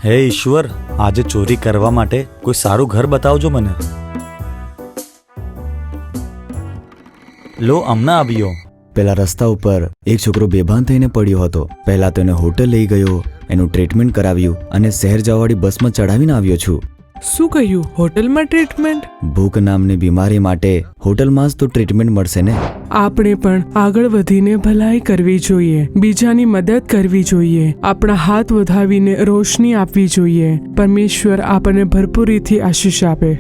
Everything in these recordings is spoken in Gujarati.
હે ઈશ્વર, આજે ચોરી કરવા માટે કોઈ સારું ઘર બતાવજો મને. લો હમણાં આવ્યો. પેલા રસ્તા ઉપર એક છોકરો બેભાન થઈને પડ્યો હતો. પહેલા તો એને હોટલ લઈ ગયો, એનું ટ્રીટમેન્ટ કરાવ્યું અને શહેર જવાવાળી બસમાં ચડાવીને આવ્યો છું. શું કહ્યું? હોટલમાં ટ્રીટમેન્ટ? ભૂખ નામની બીમારી માટે હોટલમાં જ તો ટ્રીટમેન્ટ મળશે ને. આપણે પણ આગળ વધીને ભલાઈ કરવી જોઈએ, બીજાની મદદ કરવી જોઈએ, આપણા હાથ વધાવીને રોશની આપવી જોઈએ. પરમેશ્વર આપણને ભરપૂરીથી આશીષ આપે.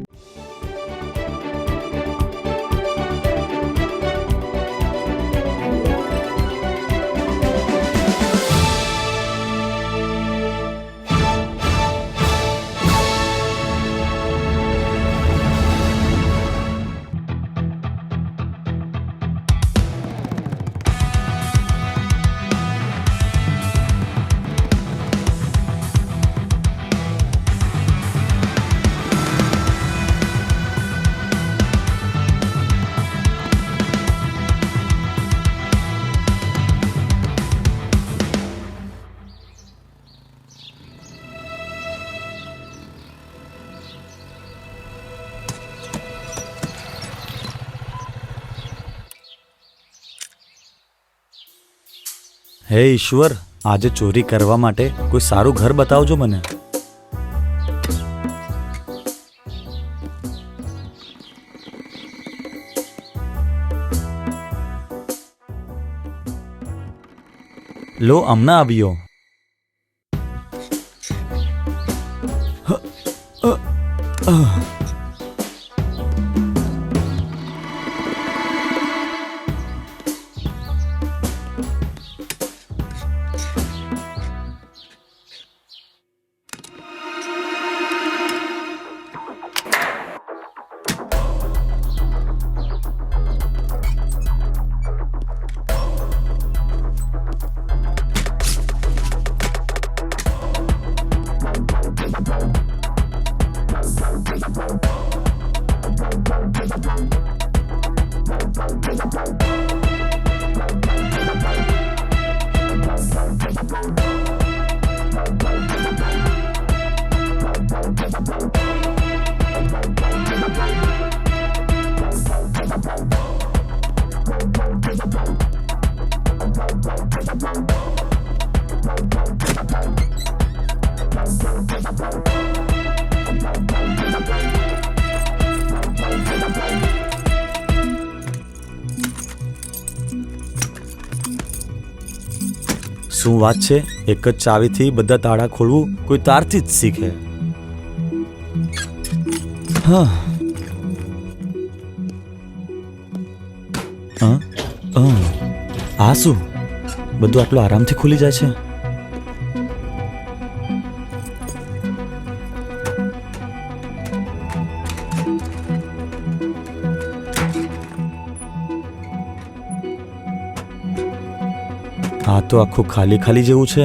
હે ઈશ્વર, આજે ચોરી કરવા માટે કોઈ સારું ઘર બતાવજો મને. લો હમણાં આવ્યો. શું વાત છે? એક જ ચાવીથી બધા તાળા ખોલવું કોઈ તારથી જ શીખે. હા. આ શું? બધું આટલું આરામથી ખુલી જાય છે. આ તો આખું ખાલી ખાલી જેવું છે.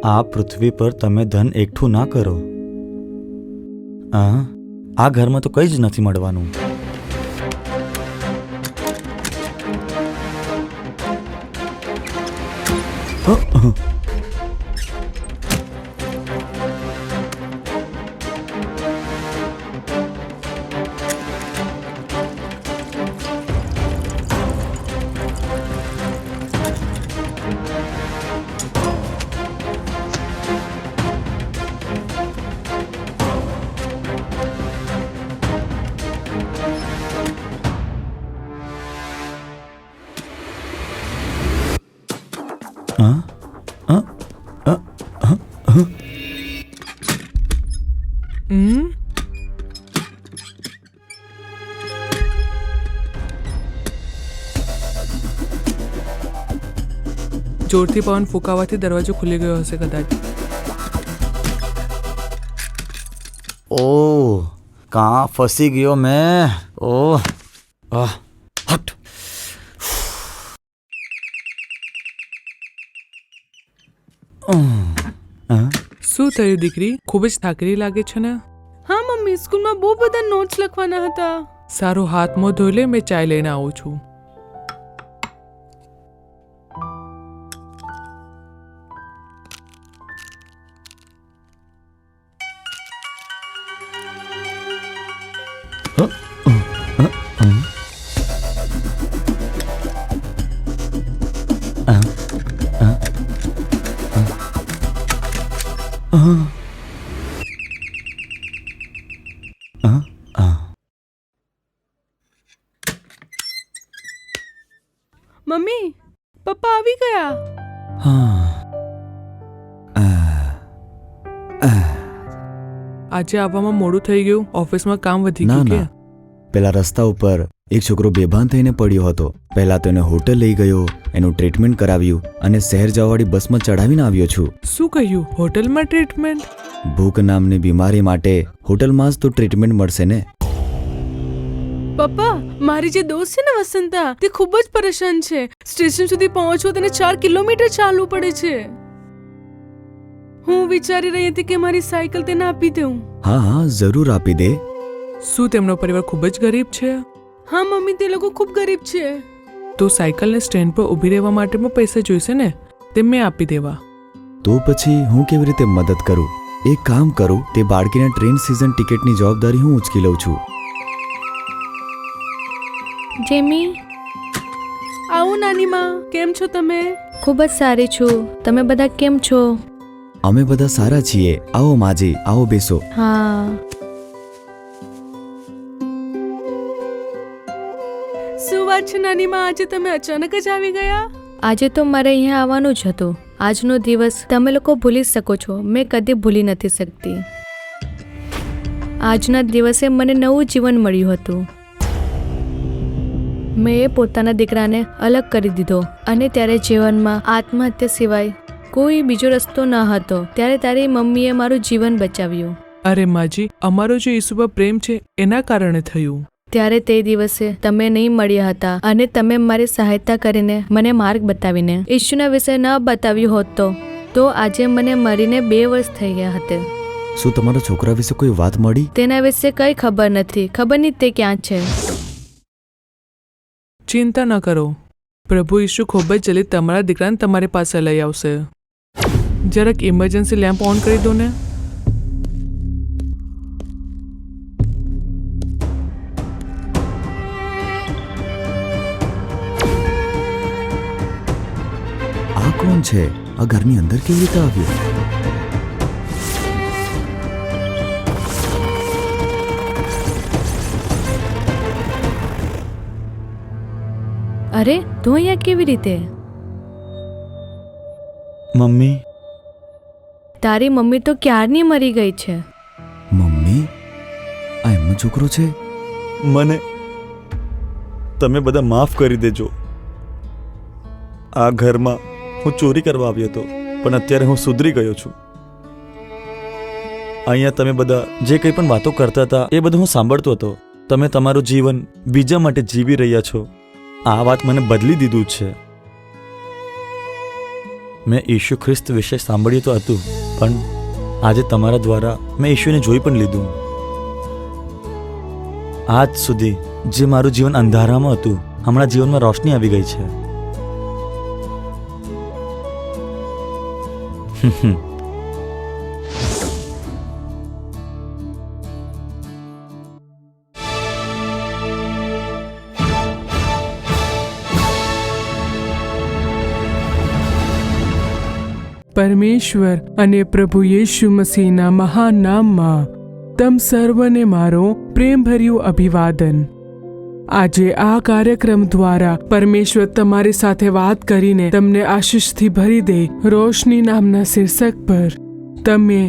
આ પૃથ્વી પર તમે ધન એકઠું ના કરો. આ ઘરમાં તો કંઈ જ નથી મળવાનું. જોરથી પવન ફૂંકાવાથી દરવાજો ખુલી ગયો હશે કદાચ. ઓહ, કાં ફસી ગયો મેં. ઓહ, હટ. શું થયું દીકરી? ખૂબ જ થાકેલી લાગે છે ને? હા મમ્મી, સ્કૂલમાં બહુ બધા નોટ્સ લખવાના હતા. સારું, હાથ મોં ધોઈ લે, મેં ચાય લઈને આવું છું. મમ્મી પપ્પા આવી ગયા. આજે આવવામાં મોડું થઈ ગયું. ઓફિસમાં કામ વધી ના ગયું કે? ના, પેલા રસ્તા ઉપર એક છોકરો બેભાન થઈને પડ્યો હતો. પહેલા તો એને હોટલ લઈ ગયો, એનું ટ્રીટમેન્ટ કરાવ્યું અને શહેર જવાવાળી બસમાં ચડાવીને આવ્યો છું. શું કહ્યું? હોટલમાં ટ્રીટમેન્ટ? ભૂખ નામની બીમારી માટે હોટલમાં જ તો ટ્રીટમેન્ટ મળશે ને. પપ્પા મારી જે દોસ્ત છે ને વસંતા, તે ખૂબ જ પરેશાન છે. સ્ટેશન સુધી પહોંચવો તેને 4 કિલોમીટર ચાલવું પડે છે. હું વિચારી રહી હતી કે મારી સાયકલ તેને આપી દઉં. હા હા, જરૂર આપી દે. શું તેમનો પરિવાર ખૂબ જ ગરીબ છે? હા મમ્મી, તે લોકો ખૂબ ગરીબ છે. તો સાયકલને સ્ટેન્ડ પર ઊભી રહેવા માટે પણ પૈસા જોઈશે ને, તે મેં આપી દેવા. તો પછી હું કેવી રીતે મદદ કરું? એક કામ કરું, તે બાળકીના ટ્રેન સિઝન ટિકિટની જવાબદારી હું ઉચકી લઉં છું. જેમી, આવો નાની માં, કેમ છો તમે? ખૂબ જ સારી છું. તમે બધા કેમ છો? અમે બધા સારા છીએ. આવો માજી, આવો બેસો. હા, શું વાત છે નાની માં, આજે તમે અચાનક જ આવી ગયા? આજે તો મારે અહીંયા આવવાનું જ હતું. આજનો દિવસ તમે લોકો ભૂલી શકો છો, મેં કદી ભૂલી નથી શકતી. આજના દિવસે મને નવું જીવન મળ્યું હતું. મેં પોતાના દીકરાને અલગ કરી દીધો અને ત્યારે જીવનમાં આત્મહત્યા સિવાય કોઈ બીજો રસ્તો ન હતો. ત્યારે તારી મમ્મીએ મારું જીવન બચાવ્યું. અરે માજી, અમારો જે ઈસુ પર પ્રેમ છે એના કારણે થયું. ત્યારે તે દિવસે તમે નહીં મળ્યા હતા અને તમે મારી સહાયતા કરીને મને માર્ગ બતાવીને ઈશુના વિશે ન બતાવ્યું હોત તો આજે મને મરીને 2 વર્ષ થઈ ગયા હતા. શું તમારા છોકરા વિશે કોઈ વાત મળી? તેના વિશે કઈ ખબર નથી. ખબર નહીં તે ક્યાં છે. ચિંતા ન કરો, પ્રભુ ઈસુ ખૂબ જ જલ્દી તમારા દીકરાને તમારી પાસે લઈ આવશે. જરાક ઇમરજન્સી લેમ્પ ઓન કરી દો ને. આ કોણ છે? આ ઘરની અંદર કેવી રીતે આવ્યું? અરે, તું અહીંયા કેવી રીતે? મમ્મી, તારી મમ્મી તો ક્યારની મરી ગઈ છે. મમ્મી, આ એમનો છોકરો છે? મને તમે બધા માફ કરી દેજો. આ ઘરમાં હું ચોરી કરવા આવ્યો હતો, પણ અત્યારે હું સુધરી ગયો છું. અહીંયા તમે બધા જે કંઈ પણ વાતો કરતા હતા એ બધું હું સાંભળતો હતો. તમે તમારું જીવન બીજા માટે જીવી રહ્યા છો. આ વાત મને બદલી દીધું છે. મેં ઈસુ ખ્રિસ્ત વિશે સાંભળ્યું તો હતું, પણ આજે તમારા દ્વારા મેં ઈશુને જોઈ પણ લીધું. આજ સુધી જે મારું જીવન અંધારામાં હતું, હમણાં જીવનમાં રોશની આવી ગઈ છે. પરમેશ્વર અને પ્રભુ યેશુ મસીહના મહાન નામમાં તમ સર્વને મારો પ્રેમભર્યું અભિવાદન. આજે આ કાર્યક્રમ દ્વારા પરમેશ્વર તમારી સાથે વાત કરીને તમને આશીષથી ભરી દે. રોશની નામના શીર્ષક પર તમે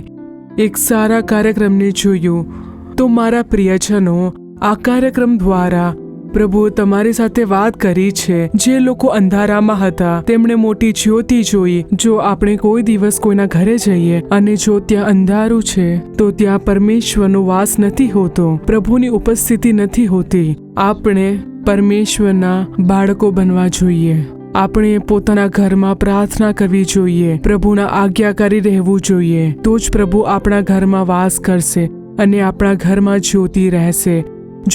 એક સારા કાર્યક્રમને જોયું. તો મારા પ્રિયજનો, આ કાર્યક્રમ દ્વારા પ્રભુએ તમારી સાથે વાત કરી છે. જે લોકો અંધારામાં હતા તેમણે મોટી જ્યોતિ જોઈ. જો આપણે કોઈ દિવસ કોઈના ઘરે જઈએ અને જો ત્યાં અંધારું છે તો ત્યાં પરમેશ્વરનો વાસ નથી હોતો, પ્રભુની ઉપસ્થિતિ નથી હોતી. આપણે પરમેશ્વરના બાળકો બનવા જોઈએ. આપણે પોતાના ઘરમાં પ્રાર્થના કરવી જોઈએ, પ્રભુના આજ્ઞાકારી રહેવું જોઈએ. તો જ પ્રભુ આપણા ઘરમાં વાસ કરશે અને આપણા ઘરમાં જ્યોતિ રહેશે.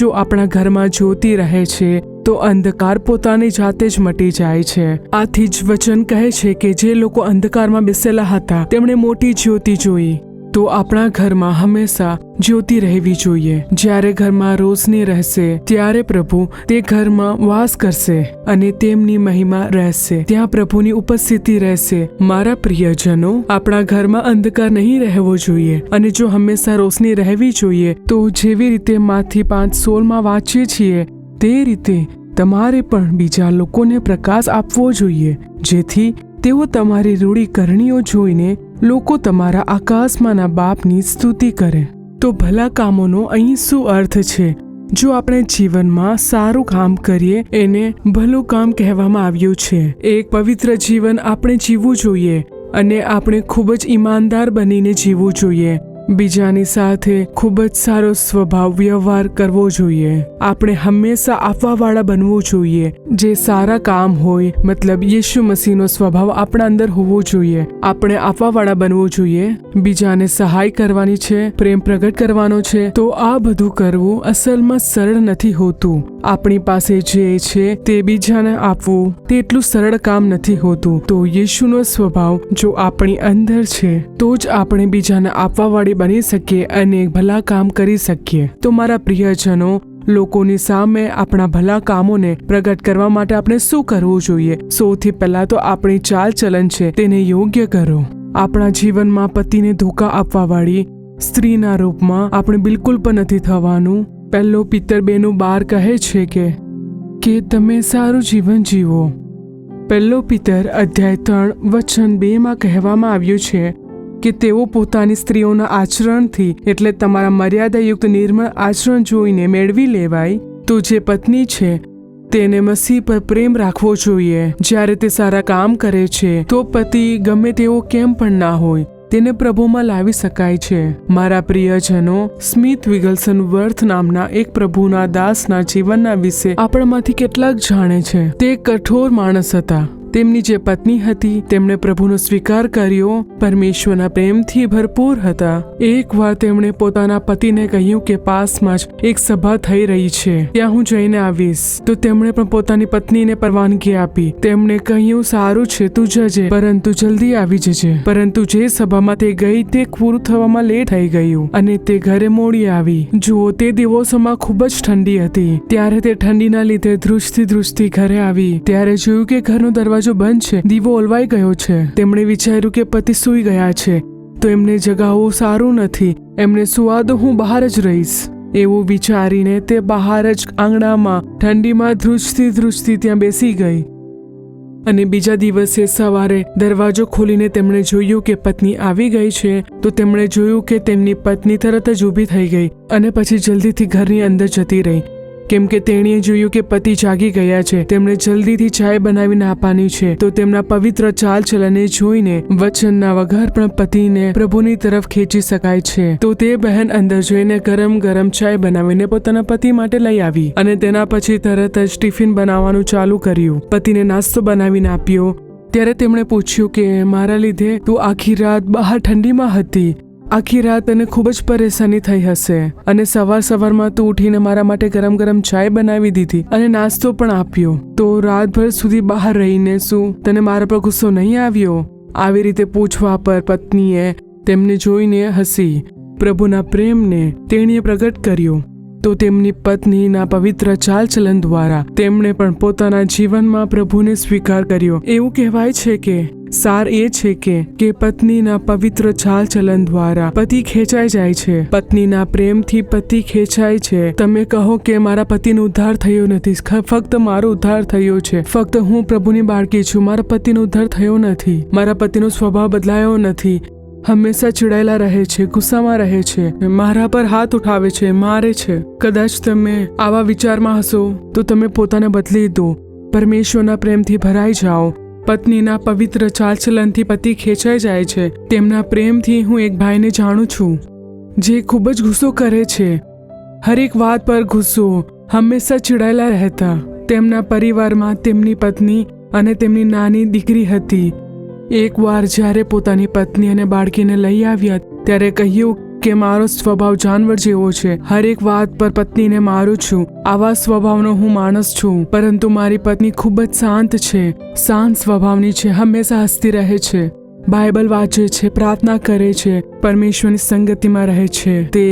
જો આપણા ઘરમાં જ્યોતિ રહે છે તો અંધકાર પોતાની જાતે જ મટી જાય છે. આથી જ વચન કહે છે કે જે લોકો અંધકારમાં બેસેલા હતા તેમણે મોટી જ્યોતિ જોઈ. તો આપણા ઘરમાં હંમેશા જ્યોતિ રહેવી જોઈએ. જ્યારે ઘરમાં રોશની રહેશે ત્યારે પ્રભુ તે ઘરમાં વાસ કરશે અને તેમની મહિમા રહેશે. ત્યાં પ્રભુની ઉપસ્થિતિ રહેશે. મારા પ્રિયજનો, આપણા ઘરમાં અંધકાર નહીં રહેવો જોઈએ અને જો હંમેશા રોશની રહેવી જોઈએ તો જેવી રીતે માથી 5:16 વાંચીએ છીએ તે રીતે તમારે પણ બીજા લોકોને પ્રકાશ આપવો જોઈએ, જેથી તેઓ તમારી રૂડી કરણીઓ જોઈને લોકો તમારા આકાશમાંના બાપની સ્તુતિ કરે. તો ભલા કામોનો અહીં શું અર્થ છે? જો આપણે જીવનમાં સારું કામ કરીએ એને ભલું કામ કહેવામાં આવ્યું છે. એક પવિત્ર જીવન આપણે જીવવું જોઈએ અને આપણે ખૂબ જ ઈમાનદાર બનીને જીવવું જોઈએ. બીજાની સાથે ખૂબ જ સારો સ્વભાવ વ્યવહાર કરવો જોઈએ. આપણે હંમેશા આપવાવાળા બનવું જોઈએ. જે સારા કામ હોય, મતલબ યેશુ મસીહનો સ્વભાવ આપણા અંદર હોવો જોઈએ. આપણે આપવાવાળા બનવું જોઈએ. બીજાને સહાય કરવાની છે, પ્રેમ પ્રગટ કરવાનો છે. તો આ બધું કરવું અસલમાં સરળ નથી હોતું. આપણી પાસે જે છે તે બીજાને આપવું તે એટલું સરળ કામ નથી હોતું. તો યેશુનો સ્વભાવ જો આપણી અંદર છે તો જ આપણે બીજાને આપવાવાળી બની શકીએ અને ભલા કામ કરી શકીએ. તો મારા પ્રિયજનો, લોકોની સામે આપણા ભલા કામોને પ્રગટ કરવા માટે આપણે શું કરવું જોઈએ? સૌથી પહેલા તો આપણી ચાલ ચલન છે તેને યોગ્ય કરો. આપણા જીવનમાં પતિને ધોકા આપવાવાળી સ્ત્રીના રૂપમાં આપણે બિલકુલ પણ નથી થવાનું. 1 પિતર 2:12 કહે છે કે તમે સારું જીવન જીવો. 1 પિતર અધ્યાય 3:2 કહેવામાં આવ્યું છે કે તેઓ પોતાની સ્ત્રીઓના આચરણથી, એટલે તમારા મર્યાદાયુક્ત નિર્મળ આચરણ જોઈને મેળવી લેવાય. તો જે પત્ની છે તેને મસીહ પર પ્રેમ રાખવો જોઈએ. જ્યારે તે સારા કામ કરે છે તો પતિ ગમે તેવો કેમ પણ ના હોય તેને પ્રભુમાં લાવી શકાય છે. મારા પ્રિયજનો, સ્મિથ વિગલસનવર્થ નામના એક પ્રભુના દાસના જીવનના વિશે આપણામાંથી કેટલાક જાણે છે. તે એક કઠોર માણસ હતા. તેમની જે પત્ની હતી તેમણે પ્રભુનો સ્વીકાર કર્યો, પરમેશ્વરના પ્રેમથી ભરપૂર હતા. એકવાર તેમણે પોતાના પતિને કહ્યું કે પાસમાં જ એક સભા થઈ રહી છે, ત્યાં હું જઈને આવીશ. તો તેમણે પણ પોતાની પત્નીને પરવાનગી આપી. તેમણે કહ્યું, સારું છે, તું જજે, પરંતુ જલ્દી આવી જજે. પરંતુ જે સભામાં તે ગઈ તે પૂરું થવામાં લેટ થઈ ગયું અને તે ઘરે મોડી આવી. જુઓ, તે દિવસોમાં ખૂબ જ ઠંડી હતી. ત્યારે તે ઠંડીના લીધે ધ્રુજતી ઘરે આવી. ત્યારે જોયું કે ઘરનો દરવાજો બંધ છે, દીવો ઓલવાઈ ગયો છે. તેમણે વિચાર્યું કે પતિ સૂઈ ગયા છે તો એમને જગાવવું સારું નથી. એમને સુવા દો, હું બહાર જ રહીશ. એવું વિચારીને તે બહાર જ આંગણામાં ઠંડીમાં ધ્રુજતી ત્યાં બેસી ગઈ. અને બીજા દિવસે સવારે દરવાજો ખોલીને તેમણે જોયું કે પત્ની આવી ગઈ છે. તો તેમણે જોયું કે તેમની પત્ની તરત જ ઊભી થઈ ગઈ અને પછી જલ્દીથી ઘરની અંદર જતી રહી. કેમ કે તેણીએ જોયું કે પતિ જાગી ગયા છે. તેમણે જલ્દીથી ચાય બનાવીને આપવાની છે. તો તેમના પવિત્ર ચાલ ચલનને જોઈને વચનના વગર પણ પતિને પ્રભુની તરફ ખેંચી શકાય છે. તો તે બહેન અંદર જઈને ગરમ ચાય બનાવીને પોતાના પતિ માટે લઈ આવી અને તેના પછી તરત જ ટિફિન બનાવવાનું ચાલુ કર્યું. પતિને નાસ્તો બનાવીને આપ્યો. ત્યારે તેમણે પૂછ્યું કે મારા લીધે તું આખી રાત બહાર ઠંડીમાં હતી. આખી રાત તને ખૂબ જ પરેશાની થઈ હશે અને સવારમાં તું ઉઠીને મારા માટે ગરમ ચાય બનાવી દીધી અને નાસ્તો પણ આપ્યો. તો રાતભર સુધી બહાર રહીને શું તને મારા પર ગુસ્સો નહીં આવ્યો? આવી રીતે પૂછવા પર પત્નીએ તેમને જોઈને હસી. પ્રભુના પ્રેમને તેણીએ પ્રગટ કર્યો. તો તેમની પત્નીના પવિત્ર ચાલચલન દ્વારા તેમણે પણ પોતાના જીવનમાં પ્રભુને સ્વીકાર કર્યો. એવું કહેવાય છે કે સાર એ છે કે પત્નીના પવિત્ર ચાલચલન દ્વારા પતિ ખેંચાઈ જાય છે. પત્નીના પ્રેમથી પતિ ખેંચાય છે. તમે કહો કે મારા પતિનો ઉદ્ધાર થયો નથી, ફક્ત મારો ઉદ્ધાર થયો છે. ફક્ત હું પ્રભુની બાળકી છું. મારા પતિનો ઉદ્ધાર થયો નથી. મારા પતિનો સ્વભાવ બદલાયો નથી. હંમેશા ચીડાયેલા રહે છે, ગુસ્સામાં રહે છે, મારા પર હાથ ઉઠાવે છે, મારે છે. કદાચ તમે આવા વિચારમાં હશો તો તમે પોતાને બદલી દો. પરમેશ્વરના પ્રેમથી ભરાઈ જાઓ. પત્નીના પવિત્ર ચાલચલનથી પતિ ખેંચાઈ જાય છે. તેમના પ્રેમથી હું એક ભાઈને જાણું છું જે ખૂબ જ ગુસ્સો કરે છે. હરેક વાત પર ગુસ્સો, હંમેશા ચીડાયેલા રહેતા. તેમના પરિવારમાં તેમની પત્ની અને તેમની નાની દીકરી હતી. એકવાર જ્યારે પોતાની પત્ની અને બાળકીને લઈ આવ્યા ત્યારે કહ્યું કે મારો સ્વભાવ જાનવર જેવો છે. હરેક વાત પર પત્નીને મારું છું. આવા સ્વભાવનો હું માણસ છું. પરંતુ મારી પત્ની ખૂબ જ શાંત છે, શાંત સ્વભાવની છે, હંમેશા હસતી રહે છે. બાઇબલ વાંચે છે, પ્રાર્થના કરે છે, પરમેશ્વરની સંગતિમાં રહે છે, તે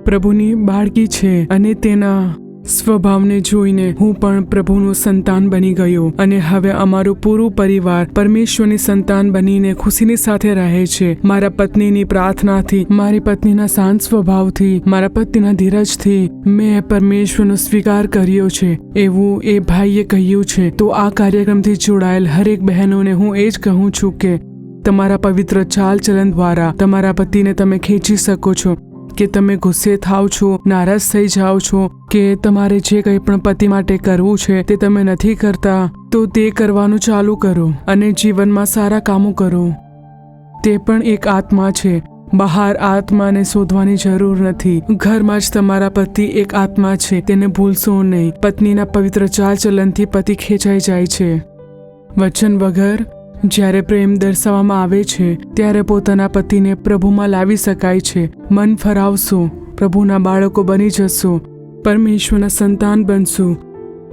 પ્રભુની બાળકી છે. અને તેના સ્વભાવને જોઈને હું પણ પ્રભુનું સંતાન બની ગયો અને હવે અમારું પૂરું પરિવાર પરમેશ્વરની સંતાન બનીને ખુશીની સાથે રહે છે. મારા પત્નીની પ્રાર્થનાથી, મારી પત્નીના શાંત સ્વભાવથી, મારા પતિના ધીરજથી મેં પરમેશ્વરનો સ્વીકાર કર્યો છે એવું એ ભાઈએ કહ્યું છે. તો આ કાર્યક્રમથી જોડાયેલ હરેક બહેનોને હું એ જ કહું છું કે તમારા પવિત્ર ચાલચલન દ્વારા તમારા પતિને તમે ખેંચી શકો છો. કે તમે ગુસ્સે થાવ છો, નારાજ થઈ જાઓ છો, કે તમારે જે કંઈ પણ પતિ માટે કરવું છે તે તમે નથી કરતા, તો તે કરવાનું ચાલુ કરો અને જીવનમાં સારા કામો કરો. તે પણ એક આત્મા છે. બહાર આત્માને શોધવાની જરૂર નથી. ઘરમાં જ તમારા પતિ એક આત્મા છે, તેને ભૂલશો નહીં. પત્નીના પવિત્ર ચાલચલનથી પતિ ખેંચાઈ જાય છે. વચન વગર જ્યારે પ્રેમ દર્શાવવામાં આવે છે ત્યારે પોતાના પતિને પ્રભુમાં લાવી શકાય છે. મન ફરાવશો, પ્રભુના બાળકો બની જશો, પરમેશ્વરના સંતાન બનશો.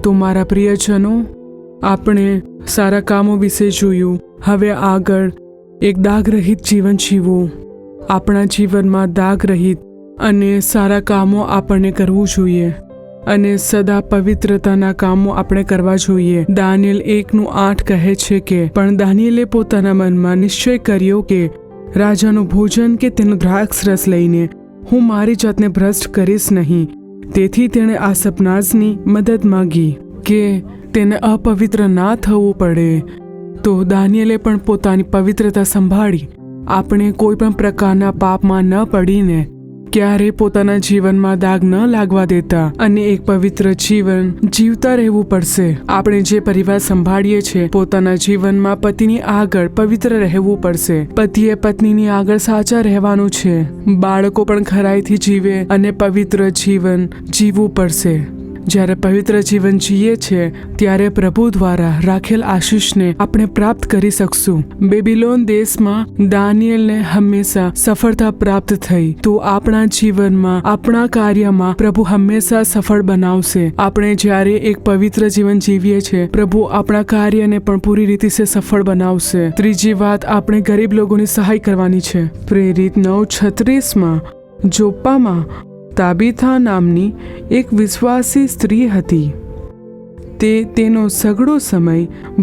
તો મારા પ્રિયજનો, આપણે સારા કામો વિશે જોયું. હવે આગળ એક દાગરહિત જીવન જીવો. આપણા જીવનમાં દાગરહિત અને સારા કામો આપણને કરવું જોઈએ અને સદા પવિત્રતાના કામો આપણે કરવા જોઈએ. દાનિયેલ 1:8 કહે છે કે પણ દાનિયેલે પોતાના મનમાં નિશ્ચય કર્યો કે રાજાનું ભોજન કે તેનો દ્રાક્ષ રસ લઈને હું મારી જાતને ભ્રષ્ટ કરીશ નહીં. તેથી તેણે આ સપનાઝની મદદ માંગી કે તેને અપવિત્ર ના થવું પડે. તો દાનિયેલે પણ પોતાની પવિત્રતા સંભાળી આપણે કોઈ પણ પ્રકારના પાપમાં ન પડીને ક્યારે પોતાના જીવનમાં દાગ ન લાગવા દેતા અને એક પવિત્ર જીવન જીવતા રહેવું પડશે. આપણે જે પરિવાર સંભાળીએ છીએ પોતાના જીવનમાં પતિની આગળ પવિત્ર રહેવું પડશે. પતિએ પત્નીની આગળ સાચા રહેવાનું છે. બાળકો પણ ખરાઈથી જીવે અને પવિત્ર જીવન જીવવું પડશે. જ્યારે પવિત્ર જીવન જીવીએ છીએ ત્યારે પ્રભુ દ્વારા રાખેલ આશીષને આપણે પ્રાપ્ત કરી શકશું. બેબીલોન દેશમાં દાનિયેલને હંમેશા સફળતા પ્રાપ્ત થઈ. તો આપણા જીવનમાં, આપણા કાર્યમાં પ્રભુ હંમેશા સફળ બનાવશે. આપણે જ્યારે એક પવિત્ર જીવન જીવીએ છીએ પ્રભુ આપણા કાર્યને પણ પૂરી રીતે સફળ બનાવશે. ત્રીજી વાત, આપણે ગરીબ લોકોની સહાય કરવાની છે. પ્રેરિત 9:36 જોપ્પામાં તાબીથા નામની એક વિશ્વાસી સ્ત્રી હતી. તે તેનો સઘળો સમય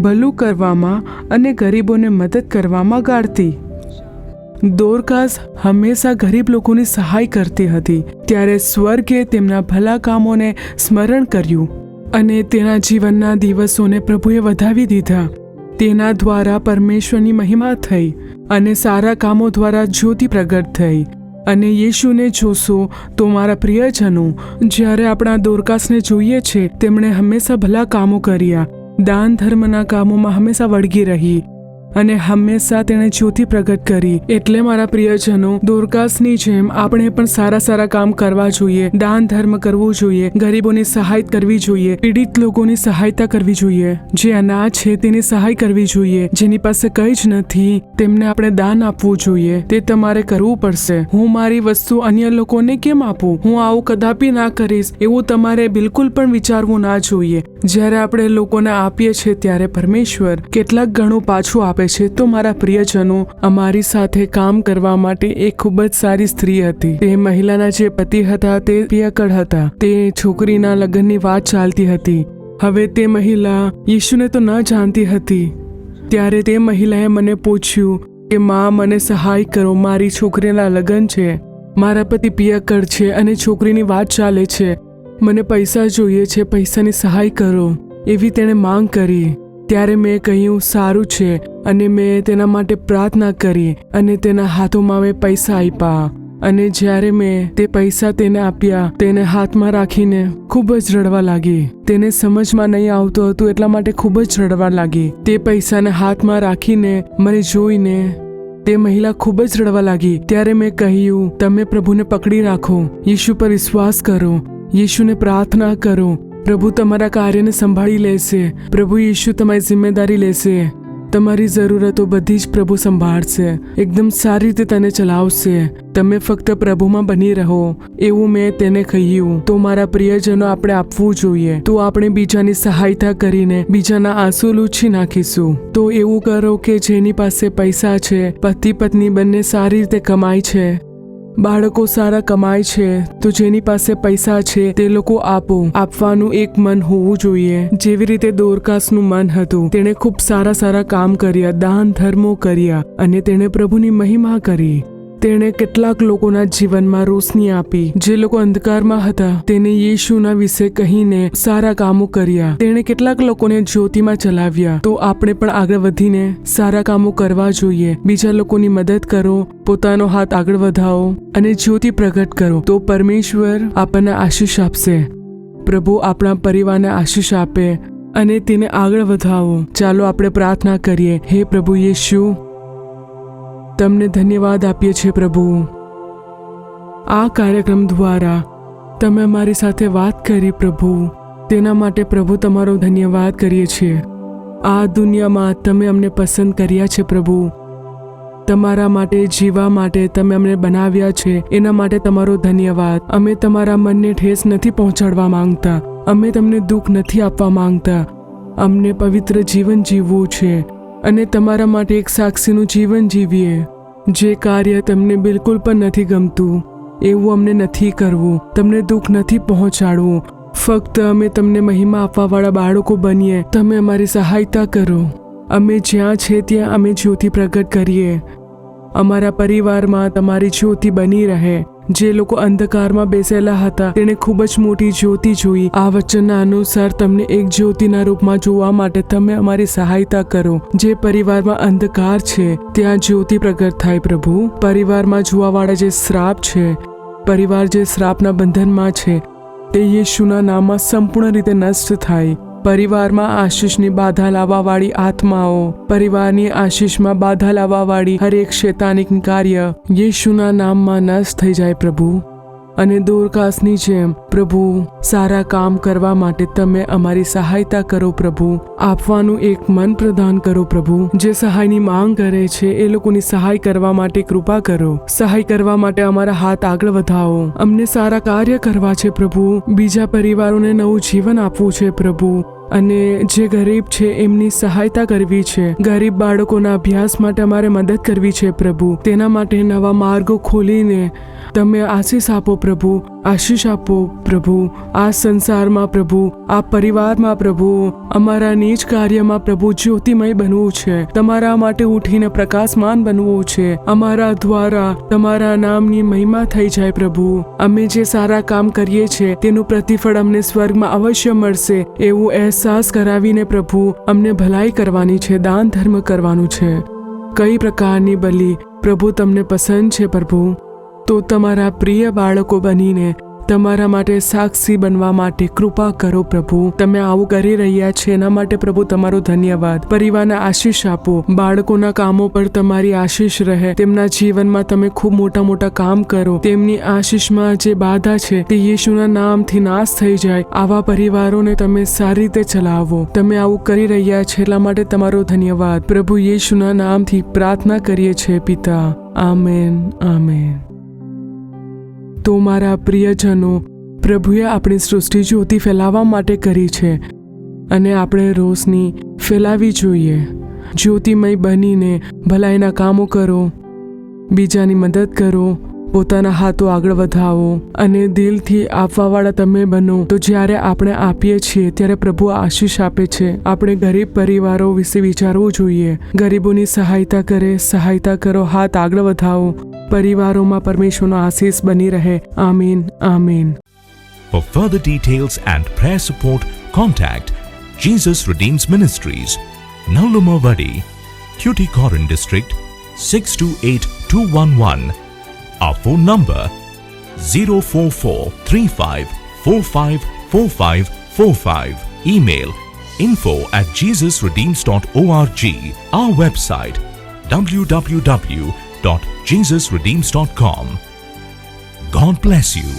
ભલું કરવામાં અને ગરીબોને મદદ કરવામાં ગાળતી. દોરકાસ હંમેશા ગરીબ લોકોની સહાય કરતી હતી. ત્યારે સ્વર્ગે તેમના ભલા કામોને સ્મરણ કર્યું અને તેના જીવનના દિવસોને પ્રભુએ વધાવી દીધા. તેના દ્વારા પરમેશ્વરની મહિમા થઈ અને સારા કામો દ્વારા જ્યોતિ પ્રગટ થઈ. અને યેશુને જોશો તો મારા પ્રિયજનો, જ્યારે આપણા દોરકાસને જોઈએ છે તેમણે હંમેશા ભલા કામો કર્યા, દાન ધર્મના કામોમાં હંમેશા વળગી રહી અને હંમેશા તેણે જ્યોતિ પ્રગટ કરી. એટલે મારા પ્રિયજનો, દોરકાસની જેમ આપણે પણ સારા સારા કામ કરવા જોઈએ, દાન ધર્મ કરવું જોઈએ, ગરીબોની સહાય કરવી જોઈએ, પીડિત લોકોની સહાયતા કરવી જોઈએ, જે અનાજ છે તેની સહાય કરવી જોઈએ, જેની પાસે કંઈ જ નથી તેમને આપણે દાન આપવું જોઈએ. તે તમારે કરવું પડશે. હું મારી વસ્તુ અન્ય લોકોને કેમ આપું? હું આવું કદાપી ના કરીશ એવું તમારે બિલકુલ પણ વિચારવું ના જોઈએ. જ્યારે આપણે લોકોને આપીએ છીએ ત્યારે પરમેશ્વર કેટલાક ગણું પાછું આપે છે. તો મારા પ્રિયજનો, અમારી સાથે કામ કરવા માટે એક ખૂબ જ સારી સ્ત્રી હતી. તે મહિલાના જે પતિ હતા તે પિયકડ હતા. તે છોકરીના લગ્નની વાત ચાલતી હતી. હવે તે મહિલા યીશુને તો ન જાણતી હતી. ત્યારે તે મહિલાએ મને પૂછ્યું કે માં, મને સહાય કરો, મારી છોકરીના લગ્ન છે, મારા પતિ પિયકડ છે અને છોકરીની વાત ચાલે છે, મને પૈસા જોઈએ છે, પૈસાની સહાય કરો, એવી તેણે માંગ કરી. ત્યારે મેં કહ્યું સારું છે અને મેં તેના માટે પ્રાર્થના કરી અને તેના હાથોમાં મેં પૈસા આપ્યા. અને જ્યારે મેં તે પૈસા તેને આપ્યા, તેને હાથમાં રાખીને ખૂબ જ રડવા લાગી. તેને સમજમાં નહીં આવતું હતું એટલા માટે ખૂબ જ રડવા લાગી. તે પૈસાને હાથમાં રાખીને મને જોઈને તે મહિલા ખૂબ જ રડવા લાગી. ત્યારે મેં કહ્યું, તમે પ્રભુને પકડી રાખો, યીશુ પર વિશ્વાસ કરો, યીશુને પ્રાર્થના કરો, પ્રભુ તમારા કાર્યને સંભાળી લેશે. પ્રભુ યીશુ તમારી જિમ્મેદારી લેશે. તમારી જરૂરતો બધી જ પ્રભુ સંભાળશે, એકદમ સારી રીતે તને ચલાવશે. તમે ફક્ત પ્રભુમાં બની રહો, એવું મેં તેને કહ્યું. તો મારા પ્રિયજનો, આપણે આપવું જોઈએ. તો આપણે બીજાની સહાયતા કરીને બીજાના આંસુ લૂછી નાખીશું. તો એવું કરો કે જેની પાસે પૈસા છે, પતિ પત્ની બંને સારી રીતે કમાય છે, બાળકો સારા કમાય છે, તો જેની પાસે પૈસા છે તે લોકો આપો. આપવાનું એક મન હોવું જોઈએ, જેવી રીતે દોરકાસનું મન હતું. તેણે ખૂબ સારા કામ કર્યા, દાન ધર્મો કર્યા અને તેણે પ્રભુની મહિમા કરી. તેણે કેટલાક લોકોના જીવનમાં રોશની આપી. જે લોકો અંધકારમાં હતા તેને યેશુના વિશે કહીને સારા કામો કર્યા. તેણે કેટલાક લોકોને જ્યોતિમાં ચલાવ્યા. તો આપણે પણ આગળ વધીને સારા કામો કરવા જોઈએ. બીજા લોકોની મદદ કરો, પોતાનો હાથ આગળ વધાવો અને જ્યોતિ પ્રગટ કરો. તો પરમેશ્વર આપણને આશીષ આપશે. પ્રભુ આપણા પરિવારને આશીષ આપે અને તેને આગળ વધાવો. ચાલો આપણે પ્રાર્થના કરીએ. હે પ્રભુ યેશુ, તમને ધન્યવાદ આપીએ છીએ પ્રભુ. આ કાર્યક્રમ દ્વારા તમે અમારી સાથે વાત કરી પ્રભુ, તેના માટે પ્રભુ તમારો ધન્યવાદ કરીએ છીએ. આ દુનિયામાં તમે અમને પસંદ કર્યા છે પ્રભુ. તમારા માટે જીવવા માટે તમે અમને બનાવ્યા છે, એના માટે તમારો ધન્યવાદ. અમે તમારા મનને ઠેસ નથી પહોંચાડવા માંગતા, અમે તમને દુઃખ નથી આપવા માંગતા. અમને પવિત્ર જીવન જીવવું છે અને તમારા માટે એક સાક્ષીનું જીવન જીવીએ. જે કાર્ય તમને બિલકુલ પણ નથી ગમતું એવું અમને નથી કરવું, તમને દુઃખ નથી પહોંચાડવું. ફક્ત અમે તમને મહિમા આપવાવાળા બાળકો બનીએ. તમે અમારી સહાયતા કરો. અમે જ્યાં છે ત્યાં અમે જ્યોતિ પ્રગટ કરીએ. અમારા પરિવારમાં તમારી જ્યોતિ બની રહે. જે લોકો અંધકારમાં બેસેલા હતા તેણે ખૂબ જ મોટી જ્યોતિ જોઈ. આ વચનના અનુસાર તમને એક જ્યોતિના રૂપમાં જોવા માટે તમે અમારી સહાયતા કરો. જે પરિવારમાં અંધકાર છે ત્યાં જ્યોતિ પ્રગટ થાય પ્રભુ. પરિવારમાં જોવાવાળા જે શ્રાપ છે, પરિવાર જે શ્રાપના બંધનમાં છે, તે યેશુના નામમાં સંપૂર્ણ રીતે નષ્ટ થાય. પરિવારમાં આશીષની બાધા લાવવાવાળી આત્માઓ, પરિવારની આશીષમાં બાધા લાવવાવાળી હરેક શૈતાનિક કાર્ય યેશુના નામમાં નષ્ટ થઈ જાય પ્રભુ. અને દોરકાસની જેમ પ્રભુ સારા કામ કરવા માટે તમે અમારી સહાયતા કરો પ્રભુ. આપવાનું એક મન પ્રદાન કરો પ્રભુ. જે સહાયની માંગ કરે છે એ લોકોની સહાય કરવા માટે કૃપા કરો. સહાય કરવા માટે અમારા હાથ આગળ વધાવો. અમને સારા કાર્ય કરવા છે પ્રભુ. બીજા પરિવારોને નવું જીવન આપવું છે પ્રભુ. અને જે ગરીબ છે એમની સહાયતા કરવી છે. ગરીબ બાળકોના અભ્યાસ માટે અમારે મદદ કરવી છે પ્રભુ. તેના માટે નવા માર્ગો ખોલીને તમે આશીષ આપો પ્રભુ. આશીષ આપો પ્રભુ. આ સંસારમાં પ્રભુ, આ પરિવારમાં પ્રભુ, અમારા નીચ કાર્યમાં પ્રભુ જ્યોતિમય બનવું છે. તમારા માટે ઉઠીને પ્રકાશમાન બનવું છે. અમારા દ્વારા તમારા નામની મહિમા થઈ જાય પ્રભુ. અમે જે સારા કામ કરીએ છીએ તેનું પ્રતિફળ અમને સ્વર્ગમાં અવશ્ય મળશે એવું અહેસાસ કરાવીને પ્રભુ અમને ભલાઈ કરવાની છે, દાન ધર્મ કરવાનું છે. કઈ પ્રકારની બલિ પ્રભુ તમને પસંદ છે પ્રભુ? તો તમારા પ્રિય બાળકો બનીને તમારા માટે સાક્ષી બનવા માટે કૃપા કરો પ્રભુ. તમે આવું કરી રહ્યા છે એના માટે પ્રભુ તમારો ધન્યવાદ. પરિવારને આશીષ આપો. બાળકોના કામો પર તમારી આશીષ રહે. તેમના જીવનમાં તમે ખૂબ મોટા કામ કરો. તેમની આશીષમાં જે બાધા છે તે યેશુના નામથી નાશ થઈ જાય. આવા પરિવારોને તમે સારી રીતે ચલાવો. તમે આવું કરી રહ્યા છે એટલા માટે તમારો ધન્યવાદ. પ્રભુ યેશુના નામથી પ્રાર્થના કરીએ છીએ પિતા. Amen, amen. તો મારા પ્રિયજનો, પ્રભુએ આપણી સૃષ્ટિ જ્યોતિ ફેલાવવા માટે કરી છે અને આપણે રોશની ફેલાવી જોઈએ. જ્યોતિમય બનીને ભલાઈના કામો કરો, બીજાની મદદ કરો, પોતાના હાથો આગળ વધાવો અને દિલથી આપવાવાળા તમે બનો. તો જ્યારે આપણે આપીએ છીએ ત્યારે પ્રભુ આશીષ આપે છે. આપણે ગરીબ પરિવારો વિશે વિચારવું જોઈએ. ગરીબોની સહાયતા કરો, હાથ આગળ વધાવો. પરિવારોમાં પરમેશ્વરનો આશીષ બની રહે. આમીન, આમીન. For further details and prayer support, contact Jesus Redeems Ministries, Nallumavadi, Tuticorin District, 628211. Our phone number 04435454545. Email info@jesusredeems.org. Our website www.jesusredeems.com. God bless you.